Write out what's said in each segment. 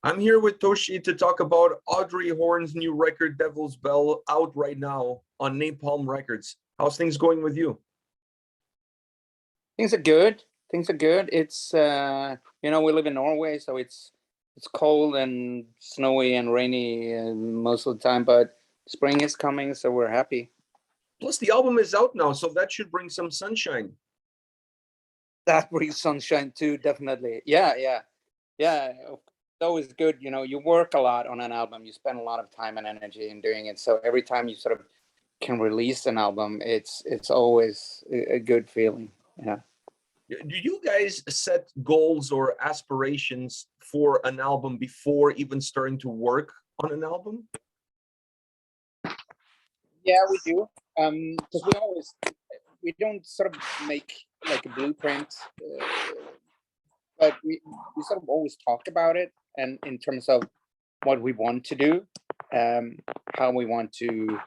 I'm here with Toschie to talk about Audrey Horne's new record, Devil's Bell, out right now on Napalm Records. How's things going with you? Things are good. Things are good. It's we live in Norway, so it's cold and snowy and rainy most of the time, but spring is coming, so we're happy. Plus, the album is out now, so that should bring some sunshine. That brings sunshine too, definitely. Yeah. It's always good. You work a lot on an album. You spend a lot of time and energy in doing it. So every time you sort of can release an album, it's always a good feeling. Yeah. Do you guys set goals or aspirations for an album before even starting to work on an album? Yeah, we do. Because we don't sort of make like a blueprint, but we sort of always talk about it, and in terms of what we want to do, how we want to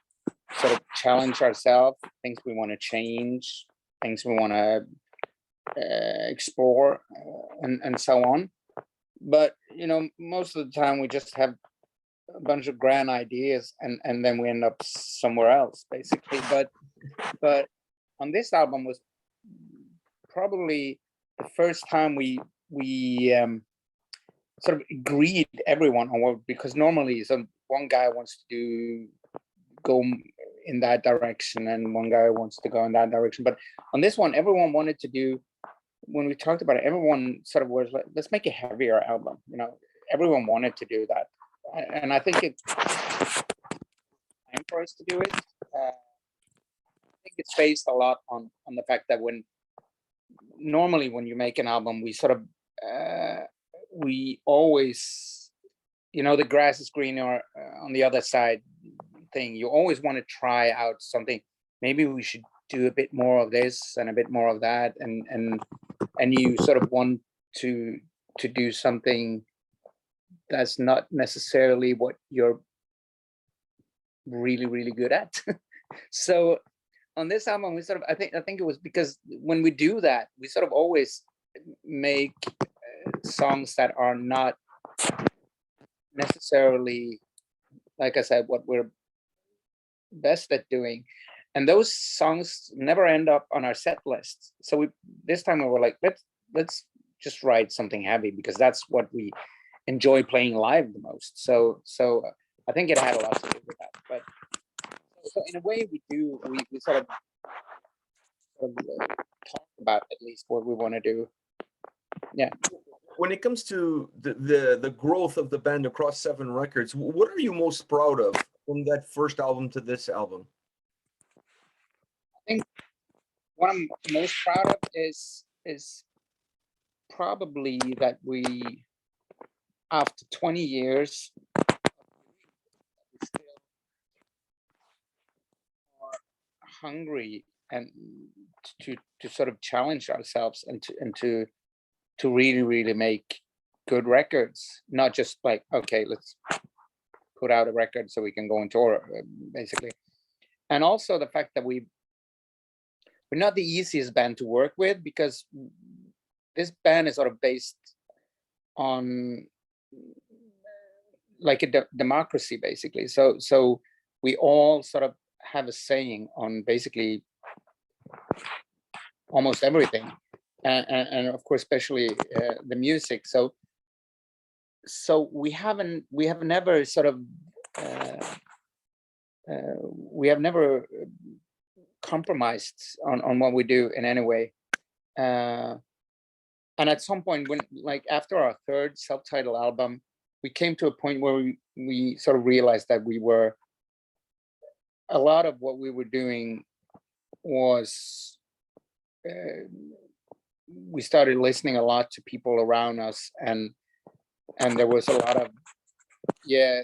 sort of challenge ourselves, things we want to change, things we want to explore, and so on. But most of the time we just have a bunch of grand ideas, and then we end up somewhere else, basically. But on this album was probably the first time we sort of agreed everyone on what, because normally one guy wants to go in that direction and one guy wants to go in that direction. But on this one, everyone wanted to do, when we talked about it, everyone sort of was like, let's make a heavier album. Everyone wanted to do that. And I think it's time for us to do it. I think it's based a lot on the fact that normally when you make an album, we sort of, we always, the grass is greener on the other side thing. You always want to try out something. Maybe we should do a bit more of this and a bit more of that. And you sort of want to do something that's not necessarily what you're really, really good at. So on this album, we sort of, I think it was because when we do that, we sort of always make songs that are not necessarily, like I said, what we're best at doing. And those songs never end up on our set list. So this time we were like, let's just write something heavy, because that's what we enjoy playing live the most. So I think it had a lot to do with that. But so in a way, we sort of talk about at least what we want to do. Yeah. When it comes to the growth of the band across 7 records, what are you most proud of from that first album to this album? I think what I'm most proud of is probably that we, after 20 years, we still are hungry and to sort of challenge ourselves and to really, really make good records, not just like, okay, let's put out a record so we can go on tour, basically. And also the fact that we're not the easiest band to work with, because this band is sort of based on like a democracy, basically. So we all sort of have a saying on basically almost everything, and of course, especially the music. So we have never sort of we have never compromised on what we do in any way. And at some point, when, like, after our third self-titled album, we came to a point where we sort of realized that a lot of what we were doing was, we started listening a lot to people around us, and there was a lot of, yeah,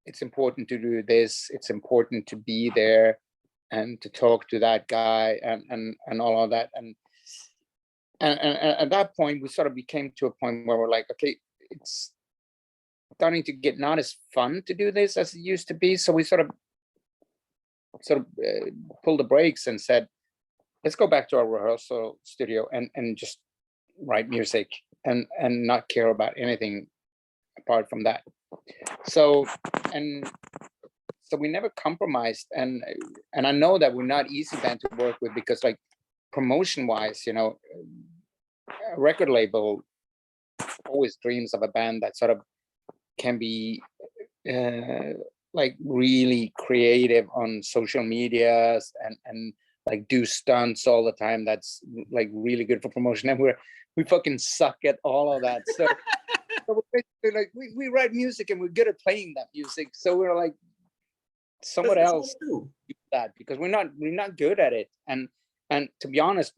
it's important to do this, it's important to be there and to talk to that guy and all of that. And at that point, we sort of became to a point where we're like, okay, it's starting to get not as fun to do this as it used to be. So we sort of pulled the brakes and said, let's go back to our rehearsal studio and just write music and not care about anything apart from that. So and so we never compromised, and I know that we're not easy band to work with, because like promotion wise, you know, a record label always dreams of a band that sort of can be like really creative on social medias and like do stunts all the time. That's like really good for promotion, and we fucking suck at all of that. So, so we're basically like we write music and we're good at playing that music. So we're like someone That's else what do that, because we're not good at it. And to be honest,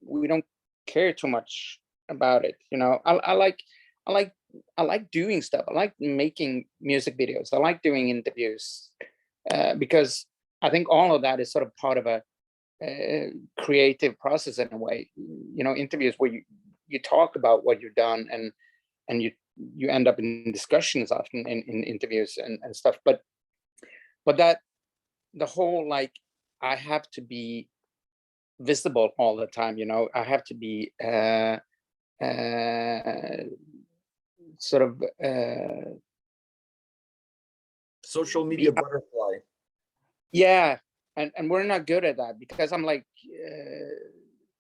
we don't care too much about it. You know, I like doing stuff. I like making music videos. I like doing interviews, because I think all of that is sort of part of a creative process in a way. You know, interviews where you talk about what you've done, and you end up in discussions often in interviews and stuff. But that the whole like I have to be visible all the time. You know, I have to be sort of social media butterfly. yeah, and we're not good at that, because I'm like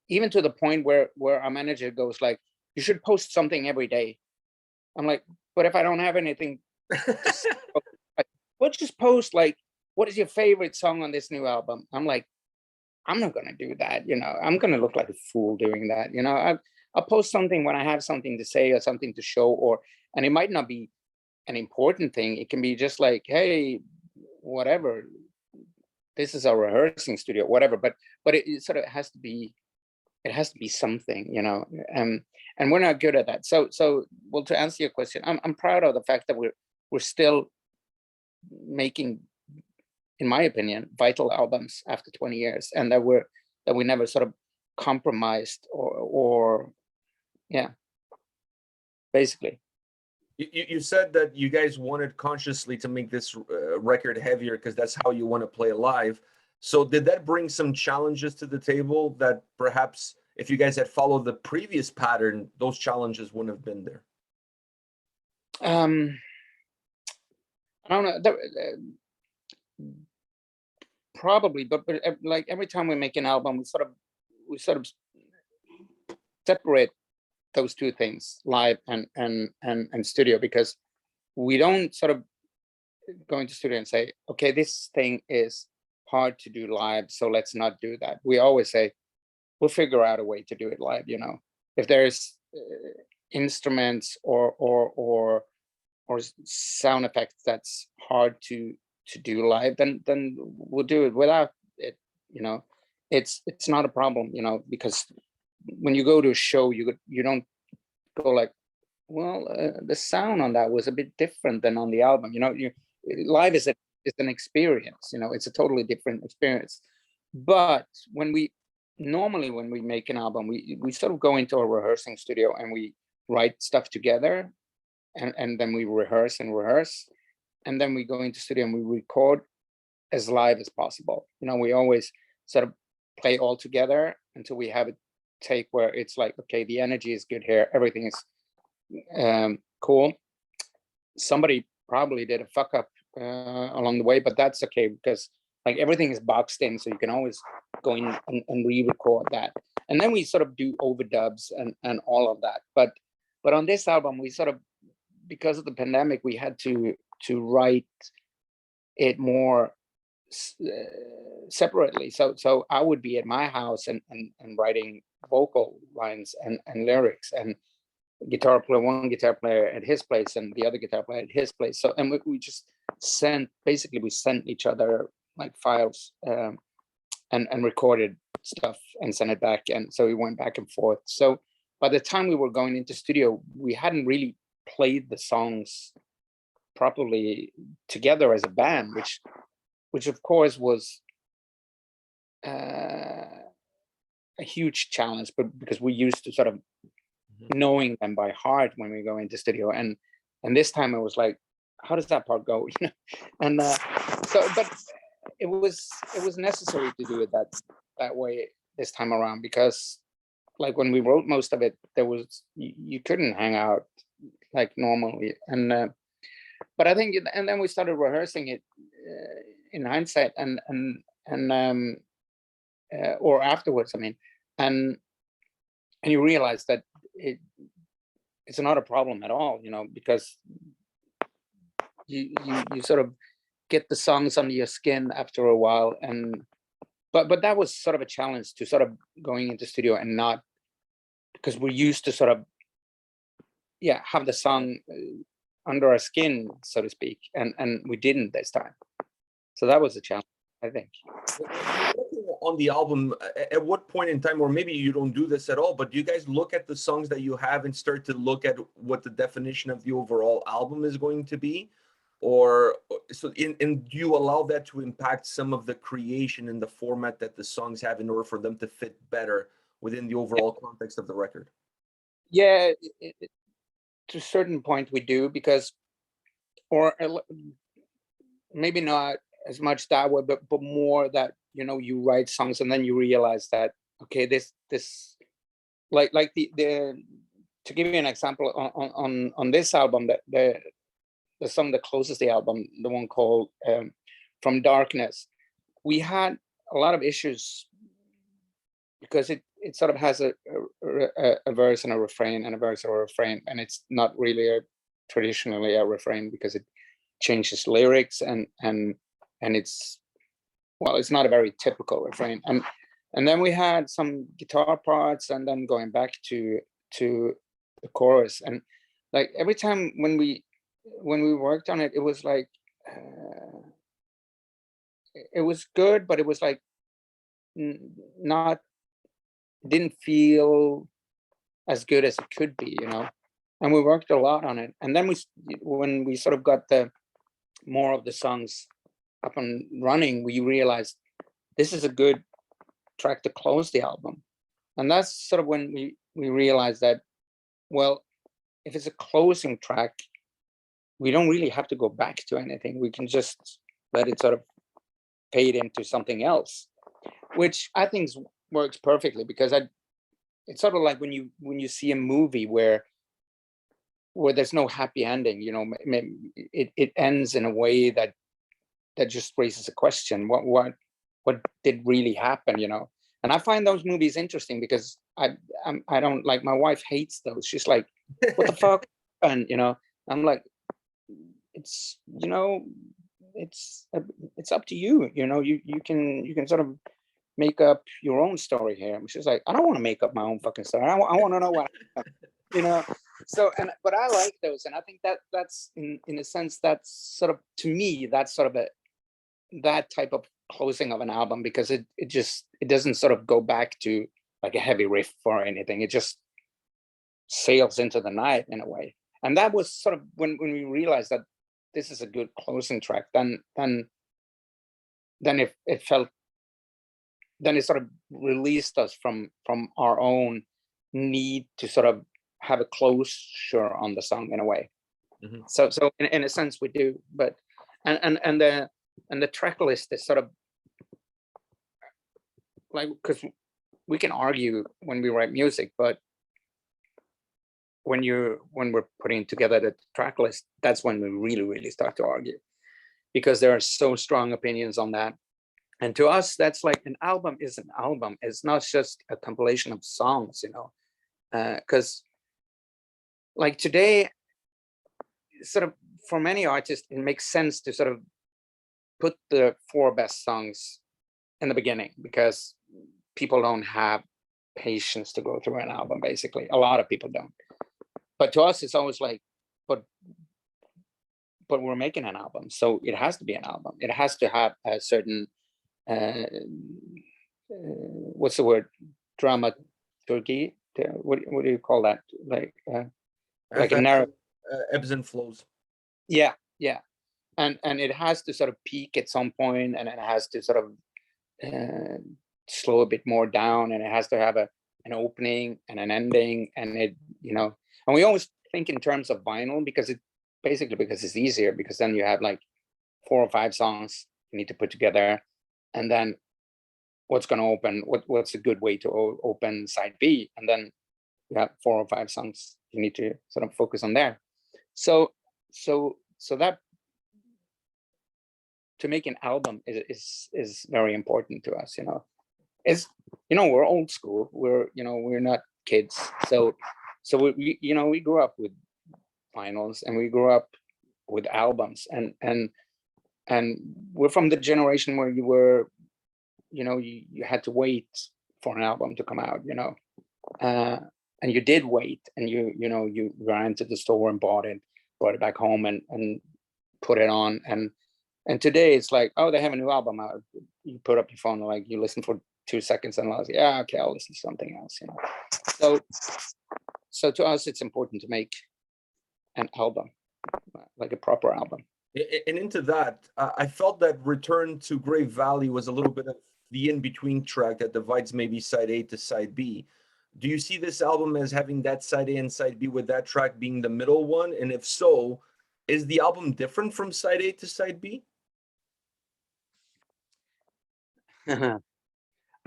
even to the point where our manager goes like, you should post something every day. I'm like, but if I don't have anything to say, like, we'll just post like, what is your favorite song on this new album? I'm like, I'm not gonna do that, you know. I'm gonna look like a fool doing that, you know. I'll post something when I have something to say or something to show, and it might not be an important thing. It can be just like, hey, whatever, this is our rehearsing studio, whatever. But it sort of has to be, it has to be something, you know. And we're not good at that. So well, to answer your question, I'm proud of the fact that we're still making, in my opinion, vital albums after 20 years, and that we never sort of compromised or yeah, basically. You said that you guys wanted consciously to make this record heavier because that's how you want to play live. So did that bring some challenges to the table that perhaps if you guys had followed the previous pattern, those challenges wouldn't have been there? I don't know. Probably, but like every time we make an album, we sort of separate those two things, live and studio, because we don't sort of go into studio and say, okay, this thing is hard to do live, so let's not do that. We always say, we'll figure out a way to do it live. You know, if there's instruments or sound effects that's hard to do live, then we'll do it without it. You know, it's not a problem, you know, because when you go to a show, you don't go like, well, the sound on that was a bit different than on the album. You know, live is an experience. You know, it's a totally different experience. But when we make an album, we sort of go into a rehearsing studio and we write stuff together, and then we rehearse, and then we go into studio and we record as live as possible. You know, we always sort of play all together until we have a take where it's like, okay, the energy is good here, everything is cool. Somebody probably did a fuck up along the way, but that's okay, because like everything is boxed in, so you can always go in and re-record that. And then we sort of do overdubs and all of that. But on this album, we sort of, because of the pandemic, we had to write it more separately. So I would be at my house and writing vocal lines and lyrics, and one guitar player at his place and the other guitar player at his place. So, and we just sent each other like files and recorded stuff and sent it back. And so we went back and forth. So by the time we were going into studio, we hadn't really played the songs properly together as a band, which of course was a huge challenge, but because we used to sort of knowing them by heart when we go into studio, and this time it was like, how does that part go? You know, and so, but it was necessary to do it that way this time around, because like when we wrote most of it, there was you couldn't hang out like normally. And but I think, and then we started rehearsing it in hindsight, or afterwards, I mean, and you realize that it's not a problem at all, you know, because you sort of get the songs under your skin after a while. And but that was sort of a challenge, to sort of going into studio and not, because we're used to sort of have the song under our skin, so to speak, and we didn't this time. So that was a challenge, I think. On the album, at what point in time, or maybe you don't do this at all, but do you guys look at the songs that you have and start to look at what the definition of the overall album is going to be? Or so and do you allow that to impact some of the creation and the format that the songs have in order for them to fit better within the overall context of the record? Yeah, to a certain point we do, because, or maybe not as much that way, but more that, you know, you write songs and then you realize that, okay, this like the to give you an example, on this album, that the song that closes the album, the one called From Darkness, we had a lot of issues because it sort of has a verse and a refrain and a verse or a refrain, and it's not really traditionally a refrain, because it changes lyrics, and it's, well, it's not a very typical refrain. And then we had some guitar parts, and then going back to the chorus, and like every time when we worked on it, it was like it was good, but it was like not, didn't feel as good as it could be, you know. And we worked a lot on it, and then when we sort of got the more of the songs up and running, we realized this is a good track to close the album. And that's sort of when we realized that, well, if it's a closing track, we don't really have to go back to anything. We can just let it sort of fade into something else, which I think works perfectly, because it's sort of like when you see a movie where there's no happy ending, you know, it ends in a way that just raises a question. What did really happen, you know? And I find those movies interesting, because I don't, like, my wife hates those. She's like, what the fuck? And, you know, I'm like, it's, you know, it's up to you, you know, you can sort of make up your own story here. And she's like, I don't want to make up my own fucking story. I want to know what happened, you know. So, but I like those, and I think that's in a sense, that's sort of, to me, that's sort of that type of closing of an album, because it doesn't sort of go back to like a heavy riff or anything. It just sails into the night in a way. And that was sort of when we realized that this is a good closing track, then it felt, then it sort of released us from our own need to sort of have a closure on the song in a way. Mm-hmm. So in a sense we do, but and the track list is sort of like, because we can argue when we write music, but when we're putting together the track list, that's when we really start to argue, because there are so strong opinions on that. And to us, that's like, an album is an album. It's not just a compilation of songs, you know, because like today, sort of for many artists, it makes sense to sort of put the 4 best songs in the beginning, because people don't have patience to go through an album, basically. A lot of people don't. But to us, it's always like, but we're making an album, so it has to be an album. It has to have a certain, what's the word? Dramaturgy? What do you call that? Like a narrative. Ebbs and flows. Yeah. And it has to sort of peak at some point, and it has to sort of slow a bit more down, and it has to have an opening and an ending, and it, you know, and we always think in terms of vinyl, because it's easier, because then you have like 4 or 5 songs you need to put together, and then what's going to open, what's a good way to open side B, and then you have 4 or 5 songs you need to sort of focus on there. So that to make an album is very important to us, It's, we're old school. We're not kids. So we grew up with vinyls, and we grew up with albums, and we're from the generation where you were, you had to wait for an album to come out, and you did wait, and you ran to the store and bought it back home and put it on. And today it's like, oh, they have a new album out. You put up your phone, like you listen for 2 seconds, and I was like, yeah, okay, I'll listen to something else, So to us, it's important to make an album, like a proper album. And into that, I felt that Return to Grave Valley was a little bit of the in-between track that divides maybe side A to side B. Do you see this album as having that side A and side B, with that track being the middle one? And if so, is the album different from side A to side B? I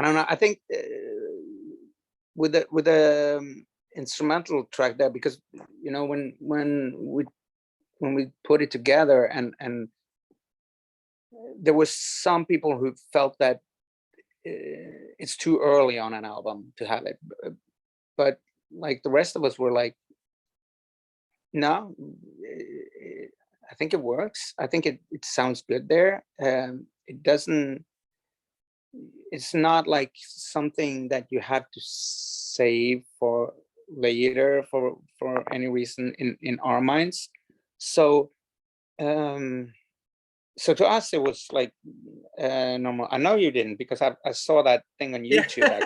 don't know. I think with the instrumental track there, because when we put it together, and there was some people who felt that it's too early on an album to have it, but like the rest of us were like, no, I think it works. I think it sounds good there. It doesn't. It's not like something that you have to save for later for any reason in our minds. So so to us it was like normal. I know you didn't, because I saw that thing on YouTube. Yeah.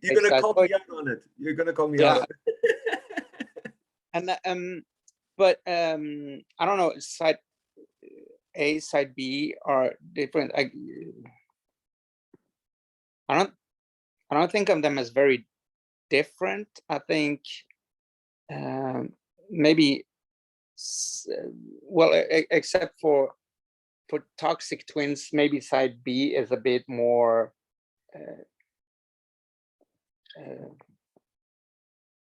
You're gonna call me out on it. You're gonna call me out on it. And but I don't know, side A, side B are different. I don't think of them as very different. I think maybe, well, except for Toxic Twins, maybe side B is a bit more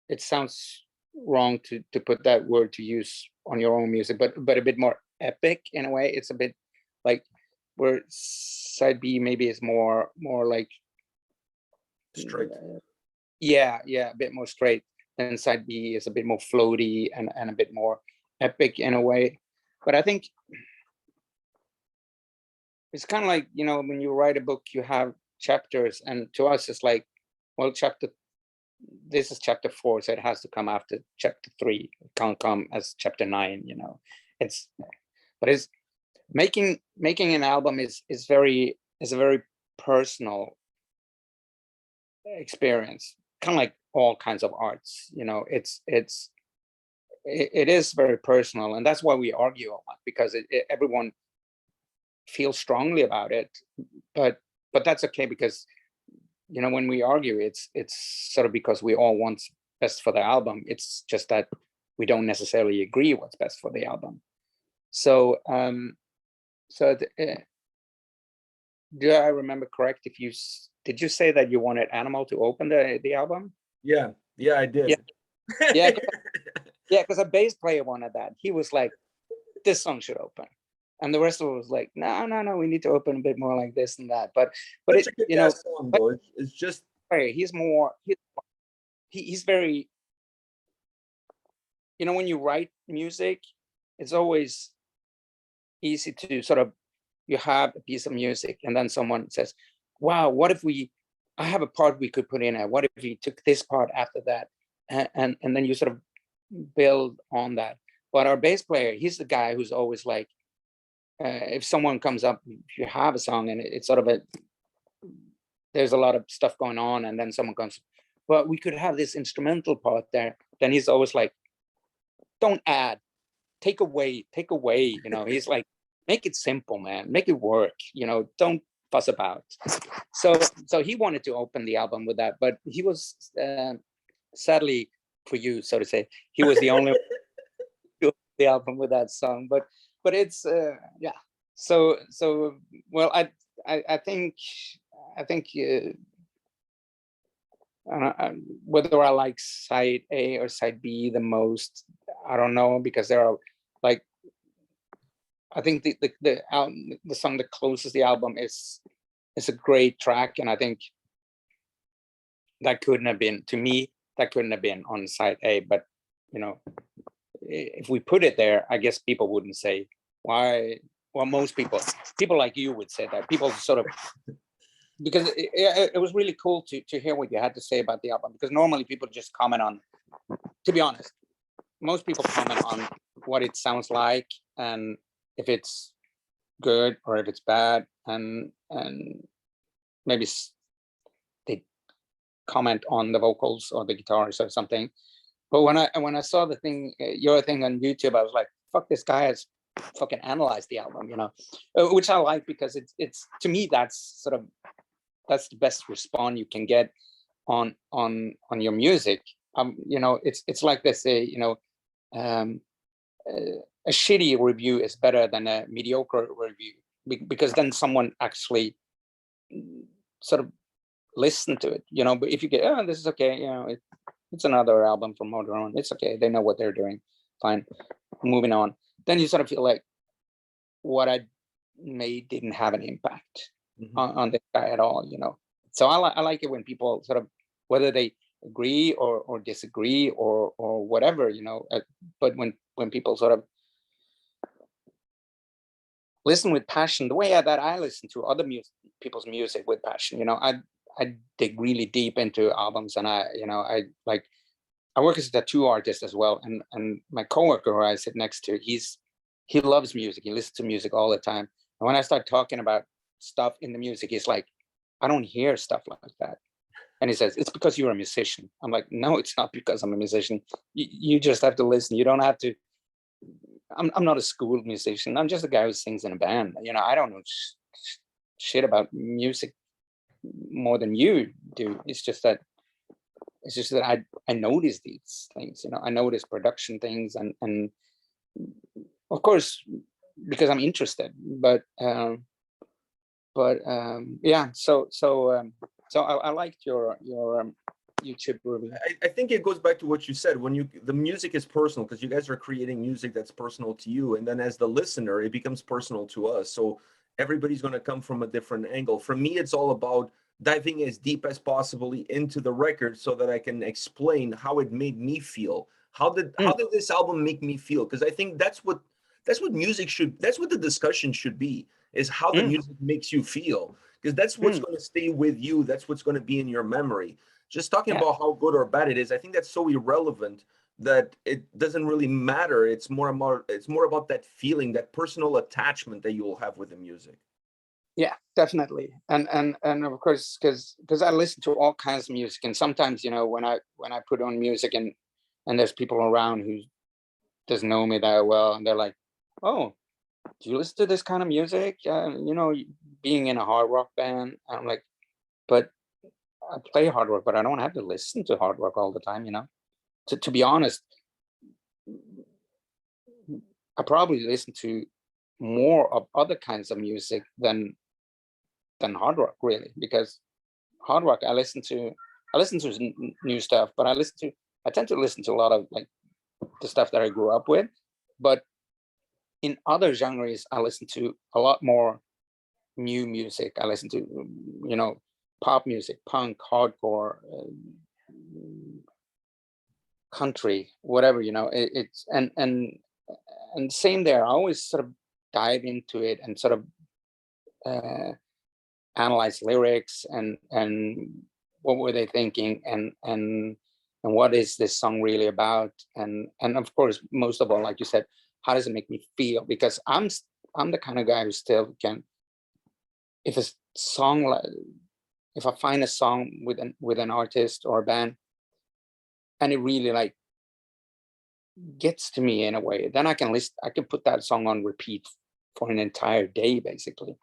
it sounds wrong to put that word to use on your own music, but a bit more epic in a way. It's a bit like, where side B maybe is more like Straight. Yeah, a bit more straight. And side B is a bit more floaty and a bit more epic in a way. But I think it's kind of like, when you write a book, you have chapters, and to us it's like, well, this is chapter 4, so it has to come after chapter 3. It can't come as chapter 9, but it's making an album is a very personal experience, kind of like all kinds of arts. It is very personal, and that's why we argue a lot, because everyone feels strongly about it, but that's okay, because when we argue, it's sort of because we all want best for the album. It's just that we don't necessarily agree what's best for the album. So do I remember correct? Did you say that you wanted Animal to open the album? Yeah, I did. Yeah, because a bass player wanted that. He was like, this song should open, and the rest of it was like, no, we need to open a bit more like this and that. But it's a good song, though. It's just he's very, when you write music, it's always easy to sort of, you have a piece of music, and then someone says, wow, what if I have a part we could put in it. What if we took this part after that? And then you sort of build on that. But our bass player, he's the guy who's always like, if someone comes up, if you have a song and it's sort of there's a lot of stuff going on, and then someone comes, but we could have this instrumental part there. Then he's always like, don't add, take away. He's like, make it simple, man, make it work. Don't fuss about. So he wanted to open the album with that, but he was sadly for you, so to say, he was the only one to open the album with that song. But it's yeah. So well, I think whether I like side A or side B the most, I don't know, because there are like, I think the song that closes the album is a great track, and I think that couldn't have been, to me, that couldn't have been on side A. But you know, if we put it there, I guess people wouldn't say why. Well, most people like you would say that. People sort of, because it was really cool to hear what you had to say about the album, because normally people just comment on, to be honest, most people comment on what it sounds like and if it's good or if it's bad, and maybe they comment on the vocals or the guitars or something. But when I saw the thing, your thing on YouTube, I was like, fuck, this guy has fucking analyzed the album, you know, which I like, because it's to me, that's the best response you can get on your music. You know, it's like they say, you know, a shitty review is better than a mediocre review, because then someone actually sort of listen to it, you know. But if you get, oh, this is okay, you know, it's another album from Audrey Horne, it's okay, they know what they're doing, fine, moving on, then you sort of feel like what I made didn't have an impact on this guy at all, you know. So I like it when people sort of, whether they agree or disagree or whatever, you know, but when people sort of listen with passion, the way that I listen to other people's music with passion, you know, I dig really deep into albums, and I work as a tattoo artist as well, and my coworker who I sit next to, he loves music, he listens to music all the time, and when I start talking about stuff in the music, he's like, I don't hear stuff like that. And he says, it's because you're a musician. I'm like, no, it's not because I'm a musician. You just have to listen. You don't have to. I'm not a school musician. I'm just a guy who sings in a band. You know, I don't know shit about music more than you do. It's just that I notice these things. You know, I notice production things, and of course, because I'm interested. But yeah. So I liked your YouTube review. I think it goes back to what you said, when the music is personal, because you guys are creating music that's personal to you, and then as the listener it becomes personal to us, so everybody's going to come from a different angle. For me, it's all about diving as deep as possible into the record so that I can explain how it made me feel. How did this album make me feel? Because I think that's what music should, that's what the discussion should be, is how the music makes you feel, because that's what's going to stay with you, that's what's going to be in your memory. Just talking about how good or bad it is, I think that's so irrelevant that it doesn't really matter. It's more about that feeling, that personal attachment that you will have with the music. Yeah, definitely. And of course, because I listen to all kinds of music, and sometimes, you know, when I put on music and there's people around who doesn't know me that well, and they're like, oh, do you listen to this kind of music? You know, being in a hard rock band, I'm like, but I play hard rock, but I don't have to listen to hard rock all the time, you know. To be honest, I probably listen to more of other kinds of music than hard rock, really, because hard rock I listen to new stuff, but I tend to listen to a lot of like the stuff that I grew up with. But in other genres, I listen to a lot more new music. I listen to, you know, pop music, punk, hardcore, country, whatever, you know. It's and same there. I always sort of dive into it and sort of analyze lyrics and what were they thinking, and what is this song really about, and of course, most of all, like you said, how does it make me feel? Because I'm the kind of guy who still can, if a song, if I find a song with an artist or a band and it really like gets to me in a way, then I can put that song on repeat for an entire day. Basically,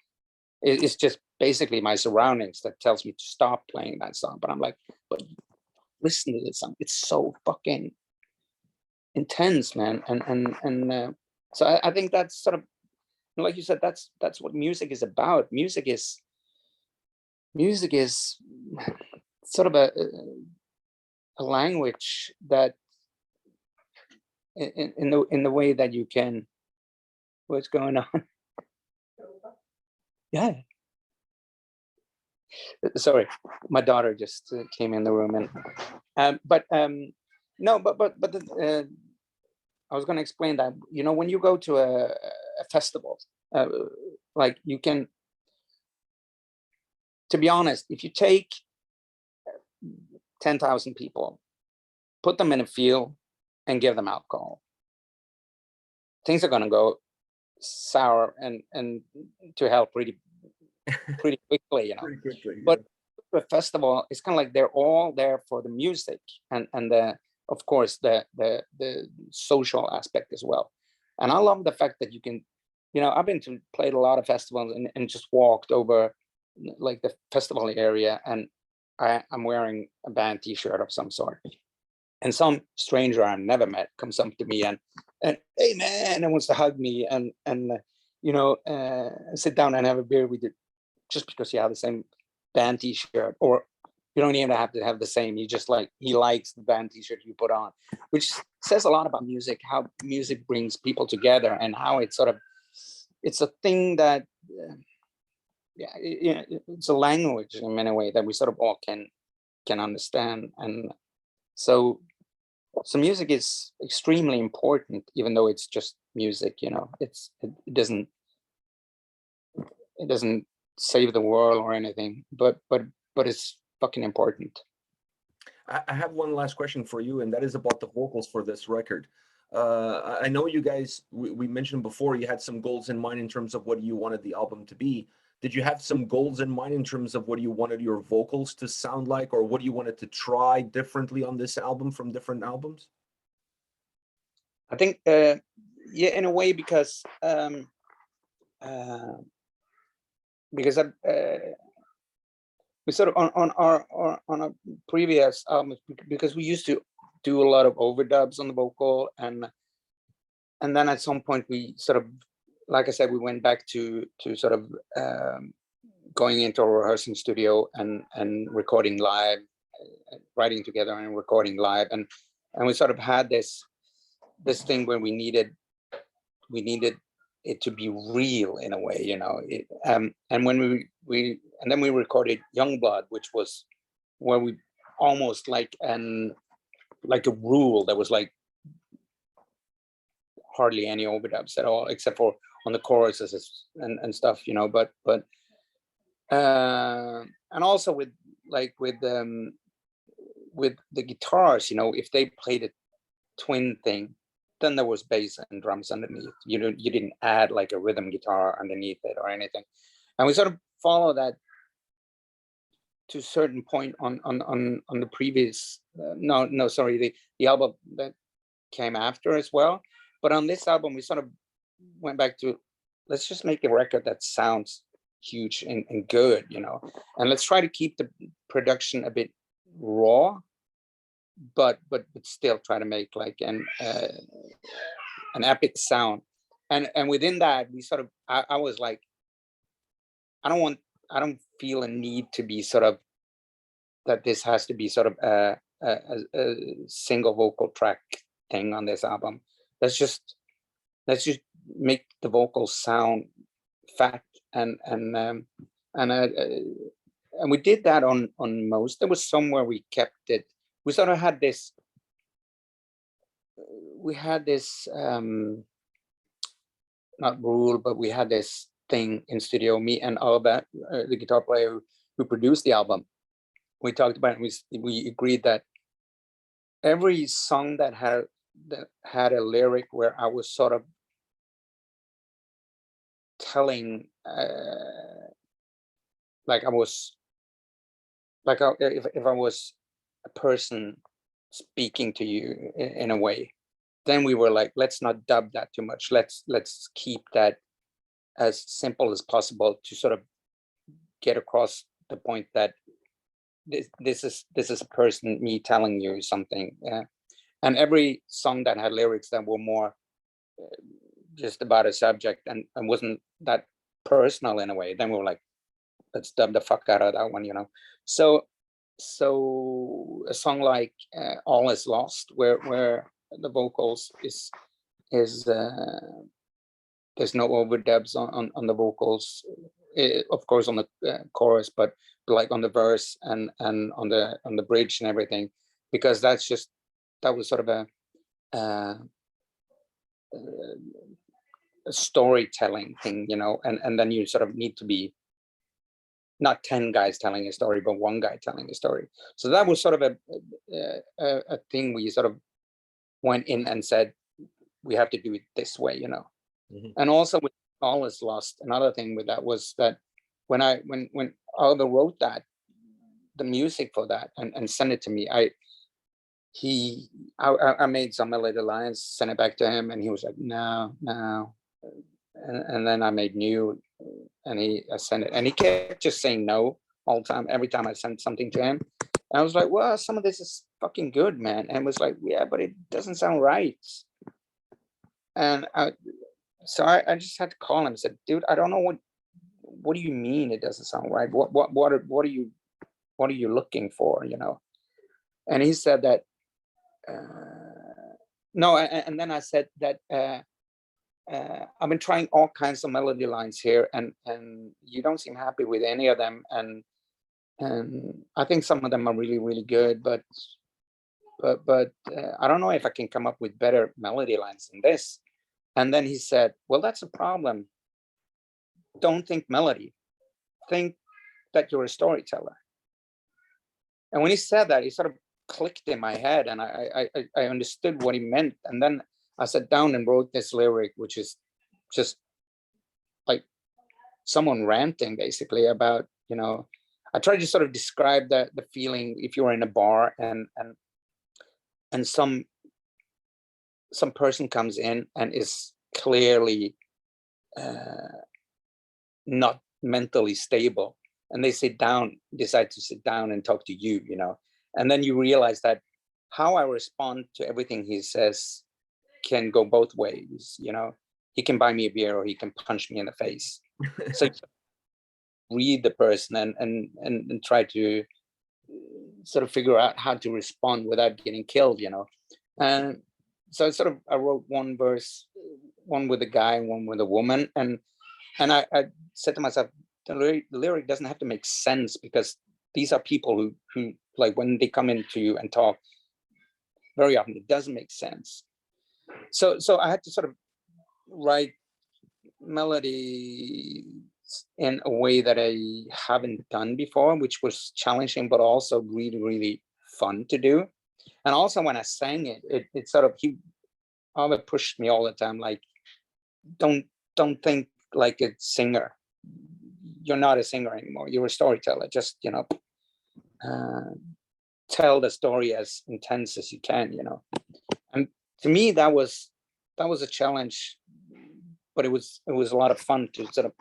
it's just basically my surroundings that tells me to stop playing that song. But I'm like, but listen to this song, it's so fucking intense, man. And so I think that's sort of, like you said, that's what music is about. Music is sort of a language that in the way that you can, what's going on? Yeah. Sorry, my daughter just came in the room, and no, but I was going to explain that, you know, when you go to a festival, like you can, to be honest, if you take 10,000 people, put them in a field and give them alcohol, things are going to go sour and to hell pretty quickly, you know. Pretty quickly, yeah. But the festival, it's kind of like they're all there for the music and the, of course, the social aspect as well. And I love the fact that you can, you know, I've played a lot of festivals and just walked over like the festival area, and I'm wearing a band t-shirt of some sort, and some stranger I've never met comes up to me and hey man, and wants to hug me and you know, sit down and have a beer with you, just because you have the same band t-shirt, or you don't even have to have the same, you just like, he likes the band t-shirt you put on, which says a lot about music, how music brings people together, and how it's sort of, it's a thing that yeah, it's a language in many ways that we sort of all can understand. And so music is extremely important, even though it's just music, you know, it doesn't save the world or anything, but it's fucking important. I have one last question for you, and that is about the vocals for this record. I know you guys, we mentioned before, you had some goals in mind in terms of what you wanted the album to be. Did you have some goals in mind in terms of what you wanted your vocals to sound like, or what you wanted to try differently on this album from different albums? I think, yeah, in a way, because we sort of on our previous albums, because we used to do a lot of overdubs on the vocal, and then at some point we sort of, like I said, we went back to sort of going into a rehearsing studio and recording live, writing together and recording live, and we sort of had this thing where we needed it to be real in a way, you know. And when we and then we recorded Youngblood, which was where we almost like a rule, that was like hardly any overdubs at all, except for on the choruses and stuff, you know. But and also with the guitars, you know, if they played a twin thing, then there was bass and drums underneath. You didn't add like a rhythm guitar underneath it or anything. And we sort of follow that to a certain point on the previous the album that came after as well. But on this album, we sort of went back to, let's just make a record that sounds huge and good, you know, and let's try to keep the production a bit raw, but still try to make like an epic sound. And within that, we sort of, I was like, I don't feel a need to be sort of, that this has to be sort of a single vocal track thing on this album. Let's just make the vocals sound fat, and we did that on most. There was somewhere we kept it. We sort of had this. We had this not rule, but we had this thing in studio. Me and Albert, the guitar player who produced the album, we talked about it. We agreed that every song that had a lyric where I was sort of telling, like I was, like if I was a person speaking to you in a way, then we were like, let's not dub that too much. Let's keep that as simple as possible to sort of get across the point that this is a person, me telling you something. And every song that had lyrics that were more just about a subject and wasn't that personal in a way, then we were like, let's dub the fuck out of that one, you know. So so a song like All Is Lost, where the vocals is there's no overdubs on the vocals, of course on the chorus, but like on the verse and on the bridge and everything, because that was sort of a storytelling thing, you know, and then you sort of need to be not 10 guys telling a story, but one guy telling a story. So that was sort of a thing we sort of went in and said, we have to do it this way, you know. Mm-hmm. And also with All Is Lost, another thing with that was that when Oliver wrote that, the music for that and sent it to me, I made some melody lines, sent it back to him, and he was like, no. And then I made new, and I sent it, and he kept just saying no all the time. Every time I sent something to him, and I was like, well, some of this is fucking good, man. And was like, yeah, but it doesn't sound right. And so I just had to call him and said, dude, I don't know what do you mean it doesn't sound right? What are you looking for, you know? And he said that no, and then I said that I've been trying all kinds of melody lines here, and you don't seem happy with any of them, and I think some of them are really, really good, but I don't know if I can come up with better melody lines than this. And then he said, well, that's a problem. Don't think melody, think that you're a storyteller. And when he said that, he sort of clicked in my head, and I understood what he meant. And then I sat down and wrote this lyric, which is just like someone ranting basically about, you know, I tried to sort of describe the feeling if you're in a bar and some person comes in and is clearly not mentally stable, and they decide to sit down and talk to you, you know, and then you realize that how I respond to everything he says can go both ways, you know. He can buy me a beer or he can punch me in the face. So read the person and try to sort of figure out how to respond without getting killed, you know. And so I wrote one verse, one with a guy and one with a woman, and I said to myself, the lyric doesn't have to make sense, because these are people who like, when they come into you and talk, very often it doesn't make sense. So I had to sort of write melody in a way that I haven't done before, which was challenging, but also really, really fun to do. And also when I sang it sort of, Oliver pushed me all the time, like, don't think like a singer. You're not a singer anymore. You're a storyteller. Just, you know, tell the story as intense as you can, you know. And to me, that was a challenge, but it was a lot of fun to sort of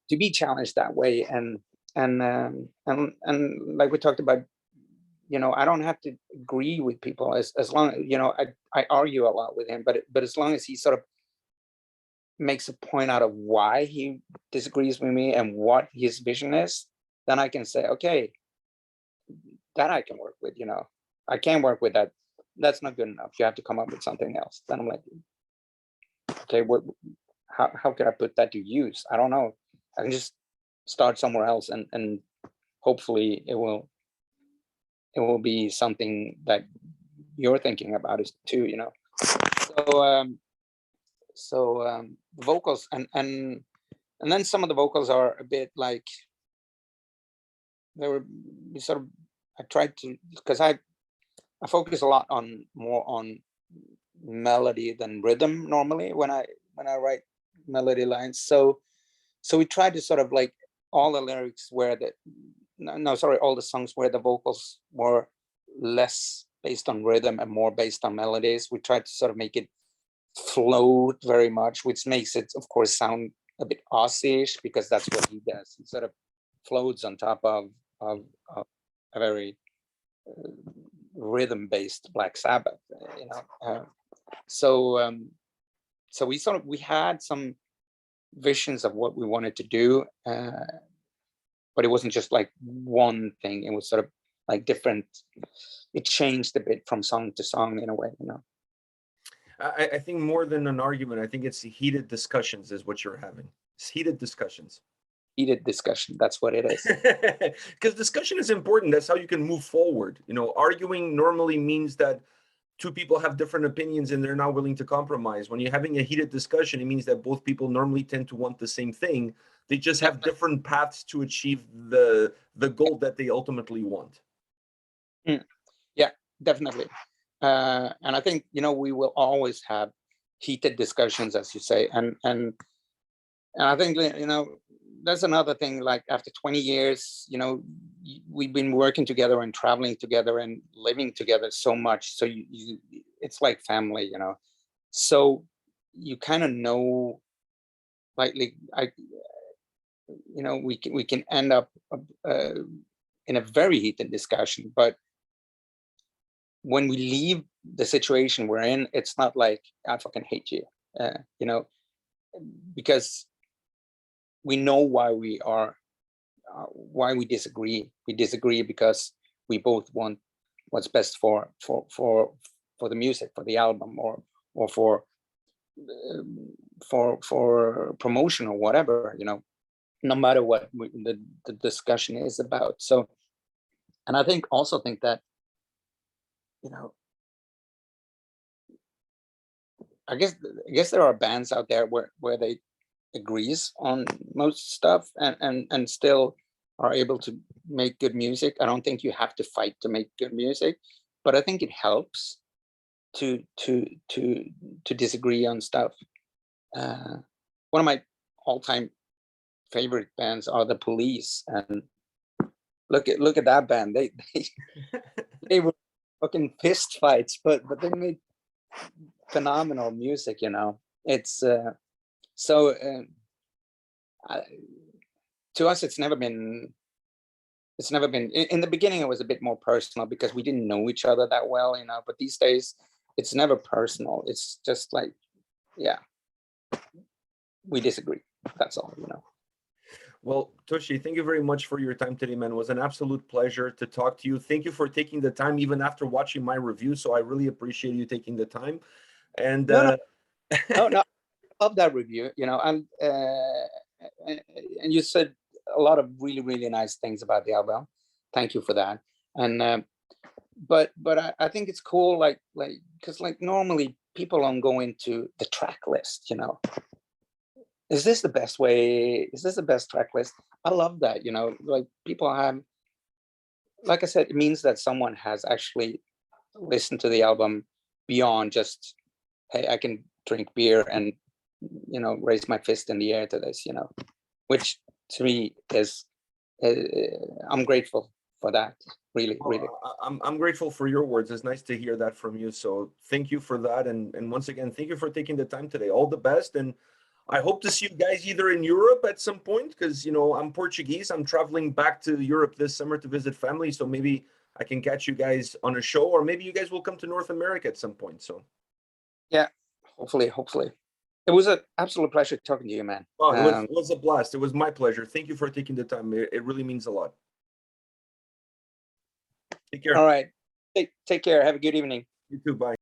to be challenged that way. And like we talked about, you know, I don't have to agree with people as long, you know, I argue a lot with him, but as long as he sort of makes a point out of why he disagrees with me and what his vision is, then I can say, okay, that I can work with, you know. I can't work with that. That's not good enough. You have to come up with something else. Then I'm like, okay, how can I put that to use? I don't know. I can just start somewhere else and hopefully it will be something that you're thinking about is too, you know. So the vocals and then some of the vocals are a bit like, they were sort of, I tried to, because I focus a lot more on melody than rhythm normally when I write melody lines. So we tried to sort of like, all the lyrics where all the songs where the vocals were less based on rhythm and more based on melodies. We tried to sort of make it float very much, which makes it, of course, sound a bit Aussie-ish, because that's what he does. He sort of floats on top of a very rhythm-based Black Sabbath, you know. So we had some visions of what we wanted to do, but it wasn't just like one thing. It was sort of like different. It changed a bit from song to song in a way, you know. I think more than an argument, I think it's heated discussions is what you're having. It's heated discussions. Heated discussion. That's what it is. Because discussion is important. That's how you can move forward. You know, arguing normally means that two people have different opinions and they're not willing to compromise. When you're having a heated discussion, it means that both people normally tend to want the same thing. They just have different paths to achieve the goal that they ultimately want. Yeah, definitely. And I think, you know, we will always have heated discussions, as you say, and I think, you know, that's another thing. Like after 20 years, you know, we've been working together and traveling together and living together so much. So it's like family, you know. So you kind of know, like you know, we can end up in a very heated discussion, but when we leave the situation we're in, it's not like I fucking hate you, you know, because we know why we are, why we disagree. We disagree because we both want what's best for the music, for the album, or for promotion or whatever, you know, no matter what the discussion is about. So, and I think that, you know, I guess there are bands out there where they agrees on most stuff and still are able to make good music. I don't think you have to fight to make good music, but I think it helps to disagree on stuff. One of my all-time favorite bands are the Police, and look at that band. They were fucking fist fights, but they made phenomenal music, you know. It's so to us, it's never been in the beginning. It was a bit more personal because we didn't know each other that well, you know, but these days it's never personal. It's just like, yeah, we disagree, that's all, you know. Well, Toschie, thank you very much for your time today, man. It was an absolute pleasure to talk to you. Thank you for taking the time, even after watching my review. So I really appreciate you taking the time. And no, I love that review, you know. And you said a lot of really nice things about the album. Thank you for that. And but I think it's cool, like because like normally people don't go into the track list, you know. Is this the best way? Is this the best track list? I love that, you know, like people have, like I said, it means that someone has actually listened to the album beyond just, hey, I can drink beer and, you know, raise my fist in the air to this, you know, which to me is, I'm grateful for that. Really. I'm grateful for your words. It's nice to hear that from you. So thank you for that. And once again, thank you for taking the time today. All the best. And I hope to see you guys either in Europe at some point, because, you know, I'm Portuguese. I'm traveling back to Europe this summer to visit family. So maybe I can catch you guys on a show, or maybe you guys will come to North America at some point. So yeah, hopefully. It was an absolute pleasure talking to you, man. Oh, it was a blast. It was my pleasure. Thank you for taking the time. It really means a lot. Take care. All right. Take care. Have a good evening. You too. Bye.